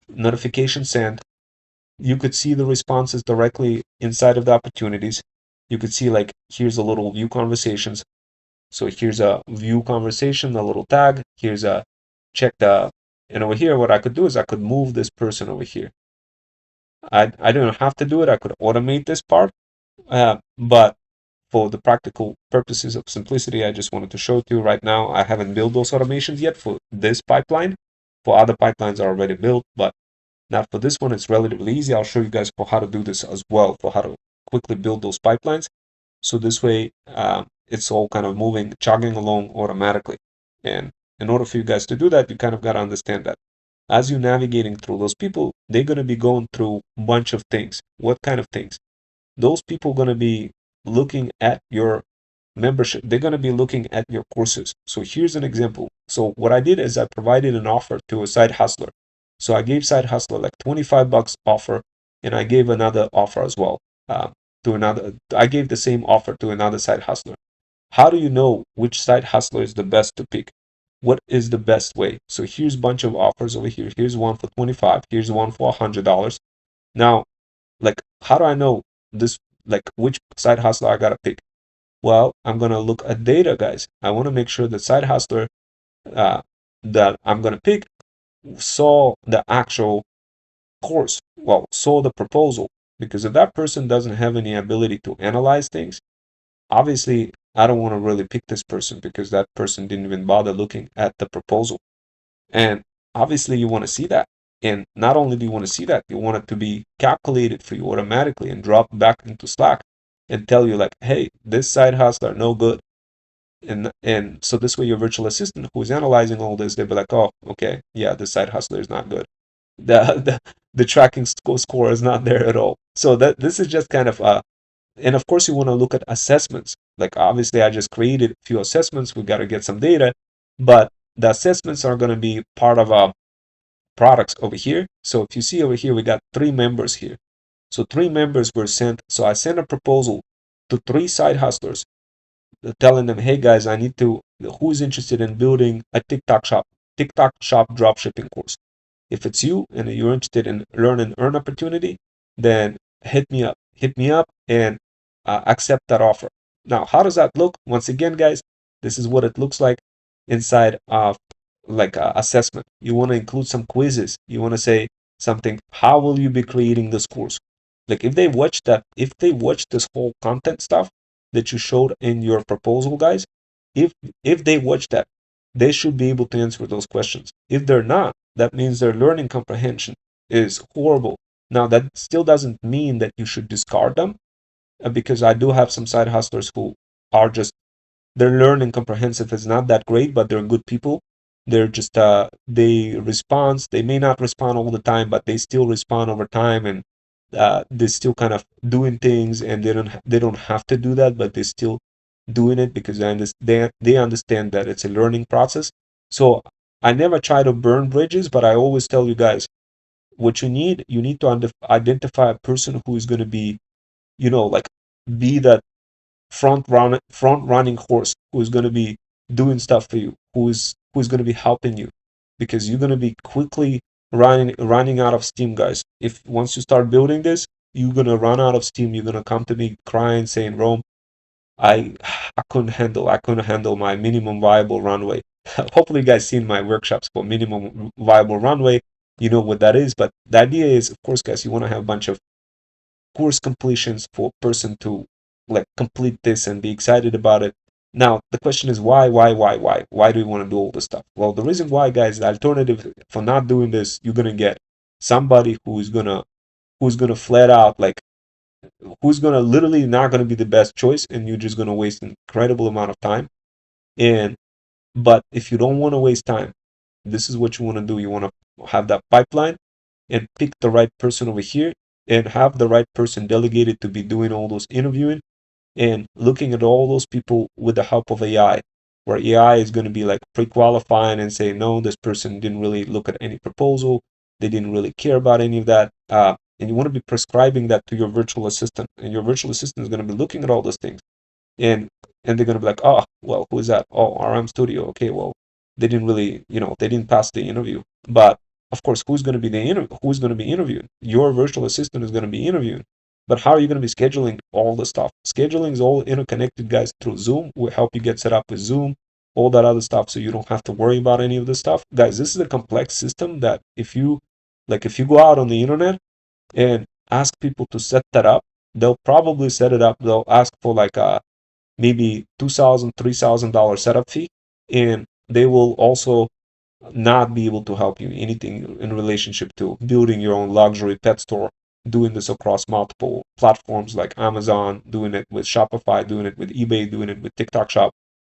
notification sent. You could see the responses directly inside of the opportunities. You could see, like, here's a little view conversations. So here's a view conversation, a little tag. Here's a check the, and over here, what I could do is I could move this person over here. I don't have to do it. I could automate this part, but for the practical purposes of simplicity, I just wanted to show it to you right now. I haven't built those automations yet for this pipeline. For other pipelines are already built, but not for this one. It's relatively easy. I'll show you guys for how to do this as well, for how to quickly build those pipelines. So this way, it's all kind of moving, chugging along automatically. And in order for you guys to do that, you kind of got to understand that as you're navigating through those people, they're going to be going through a bunch of things. What kind of things? Those people are going to be looking at your membership. They're going to be looking at your courses. So here's an example. So what I did is I provided an offer to a side hustler. So I gave side hustler like $25 offer, and I gave another offer as well I gave the same offer to another side hustler. How do you know which side hustler is the best to pick? What is the best way? So here's a bunch of offers over here. Here's one for 25. Here's one for $100. Now, like, how do I know this, like, which side hustler I gotta pick? Well, I'm gonna look at data, guys. I want to make sure the side hustler that I'm gonna pick saw the actual course, well, saw the proposal. Because if that person doesn't have any ability to analyze things, obviously I don't want to really pick this person, because that person didn't even bother looking at the proposal. And obviously you want to see that. And not only do you want to see that, you want it to be calculated for you automatically and drop back into Slack and tell you, like, hey, this side hustler no good. And so this way your virtual assistant who is analyzing all this, they'll be like, oh, okay, yeah, this side hustler is not good. The tracking score is not there at all. So this is just kind of and of course you want to look at assessments. Like obviously I just created a few assessments, we got to get some data, but the assessments are going to be part of our products over here. So if you see over here, we got 3 members here. So 3 members were sent. So I sent a proposal to 3 side hustlers telling them, hey guys, I need to, who's interested in building a TikTok shop dropshipping course? If it's you and you're interested in learn and earn opportunity, then hit me up. Hit me up and accept that offer. Now, how does that look? Once again, guys, this is what it looks like inside of like assessment. You want to include some quizzes. You want to say something. How will you be creating this course? Like if they watch that, if they watch this whole content stuff that you showed in your proposal, guys, if they watch that, they should be able to answer those questions. If they're not, that means their learning comprehension is horrible. Now, that still doesn't mean that you should discard them, because I do have some side hustlers who are just, their learning comprehensive is not that great, but they're good people. They're just, they respond. They may not respond all the time, but they still respond over time, and they're still kind of doing things, and they don't have to do that, but they're still doing it because they understand that it's a learning process. So I never try to burn bridges, but I always tell you guys, what you need to identify a person who is going to be, like, be that front running horse who is going to be doing stuff for you, who's going to be helping you, because you're going to be quickly running out of steam, guys. If once you start building this, you're going to run out of steam. You're going to come to me crying, saying, Rome, I I couldn't handle my minimum viable runway. Hopefully you guys seen my workshops for minimum viable runway. You know what that is, but the idea is, of course, guys, you want to have a bunch of course completions for a person to like complete this and be excited about it. Now the question is why do we want to do all this stuff? Well, the reason why, guys, the alternative for not doing this, you're gonna get somebody who's gonna flat out, like, who's gonna literally not gonna be the best choice, and you're just gonna waste an incredible amount of time. And but if you don't want to waste time, this is what you want to do. You want to have that pipeline and pick the right person over here, and have the right person delegated to be doing all those interviewing and looking at all those people with the help of AI, where AI is going to be like pre-qualifying and say, no, this person didn't really look at any proposal, they didn't really care about any of that. And you want to be prescribing that to your virtual assistant, and your virtual assistant is going to be looking at all those things, and they're going to be like, oh, well, who is that? Oh, RM Studio. Okay, well, they didn't really, they didn't pass the interview. But of course, who's going to be who's going to be interviewing? Your virtual assistant is going to be interviewing. But how are you going to be scheduling all the stuff? Scheduling is all interconnected, guys, through Zoom. We'll help you get set up with Zoom, all that other stuff, so you don't have to worry about any of this stuff. Guys, this is a complex system that if you go out on the internet and ask people to set that up, they'll probably set it up. They'll ask for like a maybe $2,000, $3,000 setup fee, and they will also not be able to help you anything in relationship to building your own luxury pet store, doing this across multiple platforms like Amazon, doing it with Shopify, doing it with eBay, doing it with TikTok Shop,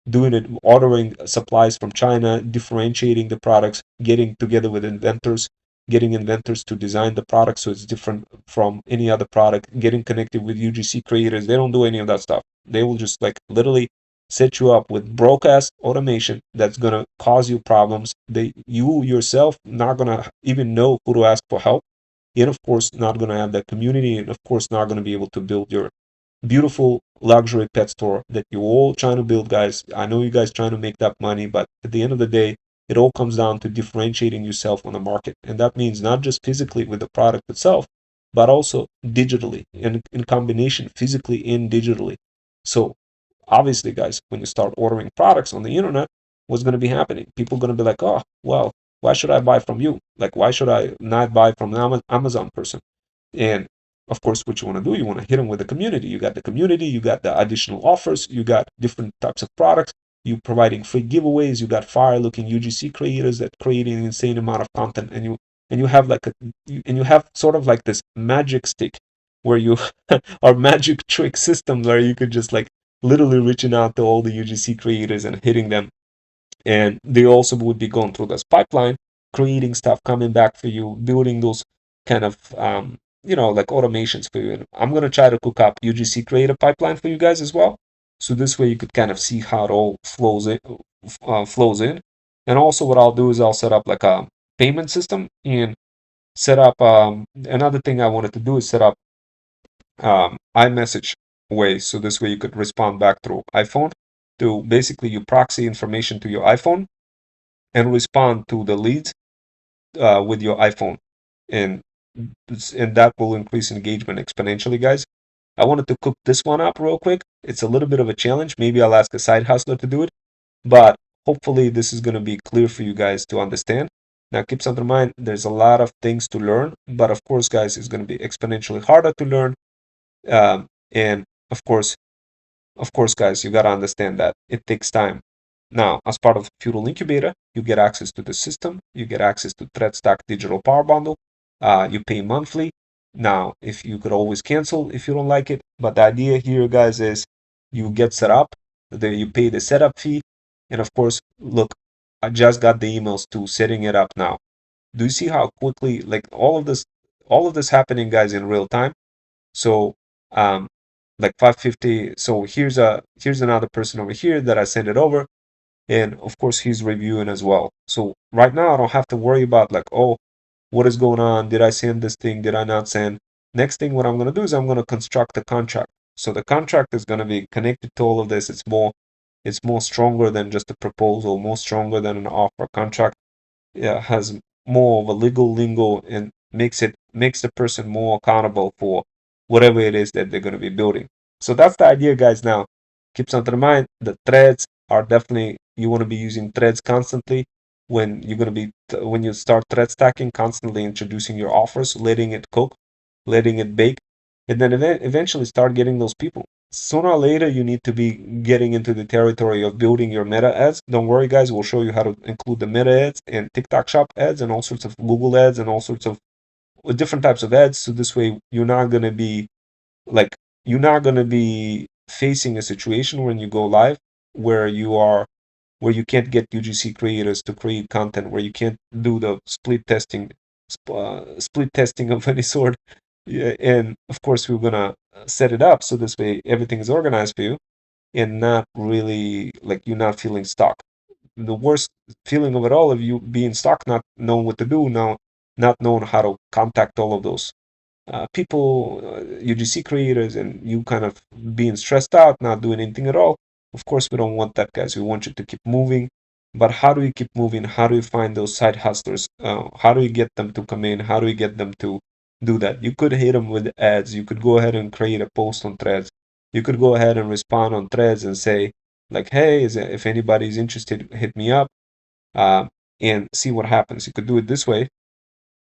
doing it, ordering supplies from China, differentiating the products, getting together with inventors, getting inventors to design the product so it's different from any other product, getting connected with UGC creators. They don't do any of that stuff. They will just like literally set you up with broke-ass automation that's gonna cause you problems. You yourself not gonna even know who to ask for help, and of course not gonna have that community, and of course not gonna be able to build your beautiful luxury pet store that you're all trying to build, guys. I know you guys trying to make that money, but at the end of the day, it all comes down to differentiating yourself on the market. And that means not just physically with the product itself, but also digitally, and in combination, physically and digitally. So obviously, guys, when you start ordering products on the internet, what's going to be happening? People are going to be like, oh, well, why should I buy from you? Like, why should I not buy from the Amazon person? And of course, what you want to do, you want to hit them with the community. You got the community, you got the additional offers, you got different types of products, you providing free giveaways, you got fire-looking UGC creators that create an insane amount of content, and you have like and you have sort of like this magic stick where you or magic trick system where you could just like literally reaching out to all the UGC creators and hitting them, and they also would be going through this pipeline, creating stuff, coming back for you, building those kind of like automations for you. And I'm going to try to cook up UGC creator pipeline for you guys as well. So this way you could kind of see how it all flows in. And also what I'll do is I'll set up like a payment system and set up another thing I wanted to do is set up iMessage way. So this way you could respond back through iPhone to basically you proxy information to your iPhone and respond to the leads with your iPhone. And and that will increase engagement exponentially, guys. I wanted to cook this one up real quick. It's a little bit of a challenge. Maybe I'll ask a side hustler to do it, but hopefully this is going to be clear for you guys to understand. Now, keep something in mind, there's a lot of things to learn, but of course, guys, it's going to be exponentially harder to learn. And of course, guys, you got to understand that it takes time. Now, as part of Feudal Incubator, you get access to the system, you get access to ThreadStack Digital Power Bundle, you pay monthly. Now, if you could always cancel if you don't like it, but the idea here, guys, is you get set up, you pay the setup fee, and of course, look, I just got the emails to setting it up now. Do you see how quickly, like all of this happening, guys, in real time? So, like 550. So here's another person over here that I send it over, and of course he's reviewing as well. So right now I don't have to worry about like, oh, what is going on? Did I send this thing? Did I not send? Next thing what I'm going to do is I'm going to construct a contract. So the contract is going to be connected to all of this. It's more stronger than just a proposal, more stronger than an offer. Contract, yeah, has more of a legal lingo and makes the person more accountable for whatever it is that they're going to be building. So that's the idea, guys. Now, keep something in mind. The threads are definitely, you want to be using threads constantly when you're going to be when you start thread stacking, constantly introducing your offers, letting it cook, letting it bake, and then eventually start getting those people. Sooner or later, you need to be getting into the territory of building your meta ads. Don't worry, guys. We'll show you how to include the meta ads and TikTok shop ads and all sorts of Google ads and all sorts of different types of ads. So this way, you're not going to be like, you're not going to be facing a situation when you go live where you can't get UGC creators to create content, where you can't do the split testing of any sort. Yeah, and of course we're gonna set it up so this way everything is organized for you and not really like you're not feeling stuck. The worst feeling of it all of you being stuck, not knowing what to do now, not knowing how to contact all of those people, UGC creators, and you kind of being stressed out, not doing anything at all. Of course, we don't want that, guys. We want you to keep moving. But how do we keep moving? How do we find those side hustlers? How do we get them to come in? How do we get them to do that? You could hit them with ads. You could go ahead and create a post on Threads. You could go ahead and respond on Threads and say, like, hey, if anybody's interested, hit me up uh, and see what happens. You could do it this way.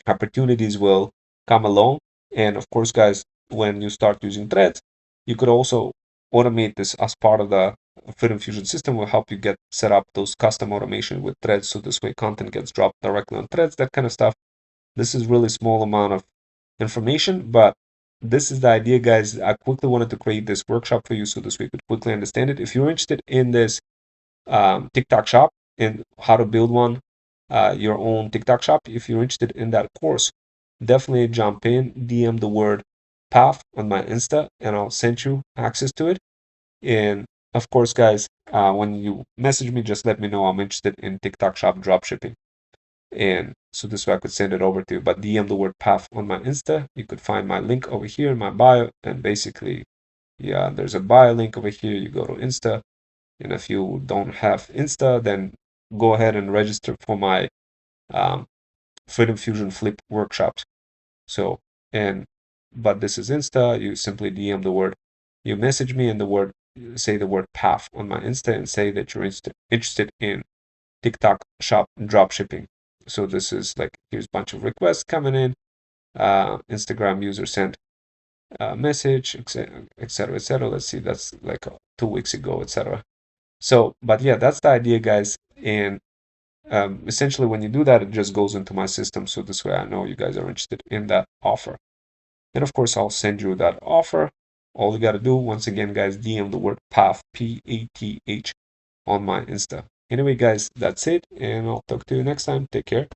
Opportunities will come along. And of course, guys, when you start using threads, you could also automate this as part of the Freedom Fusion system. Will help you get set up those custom automation with threads. So this way content gets dropped directly on threads, that kind of stuff. This is really small amount of information, but this is the idea, guys. I quickly wanted to create this workshop for you so this way you could quickly understand it. If you're interested in this TikTok shop and how to build your own TikTok shop, if you're interested in that course, definitely jump in, DM the word path on my Insta, and I'll send you access to it. And of course, guys, when you message me, just let me know I'm interested in TikTok shop dropshipping. And so this way I could send it over to you. But DM the word path on my Insta. You could find my link over here in my bio. And basically, yeah, there's a bio link over here. You go to Insta. And if you don't have Insta, then go ahead and register for my Freedom Fusion Flip workshops. So, but this is Insta. You simply DM the word, you message me and say the word path on my Insta and say that you're interested in TikTok shop dropshipping. So this is like, here's a bunch of requests coming in. Instagram user sent a message, etc., etc. Let's see, that's like 2 weeks ago, etc. So, but yeah, that's the idea, guys. And essentially, when you do that, it just goes into my system. So this way I know you guys are interested in that offer. And of course, I'll send you that offer. All you got to do, once again, guys, DM the word PATH, P-A-T-H, on my Insta. Anyway, guys, that's it. And I'll talk to you next time. Take care.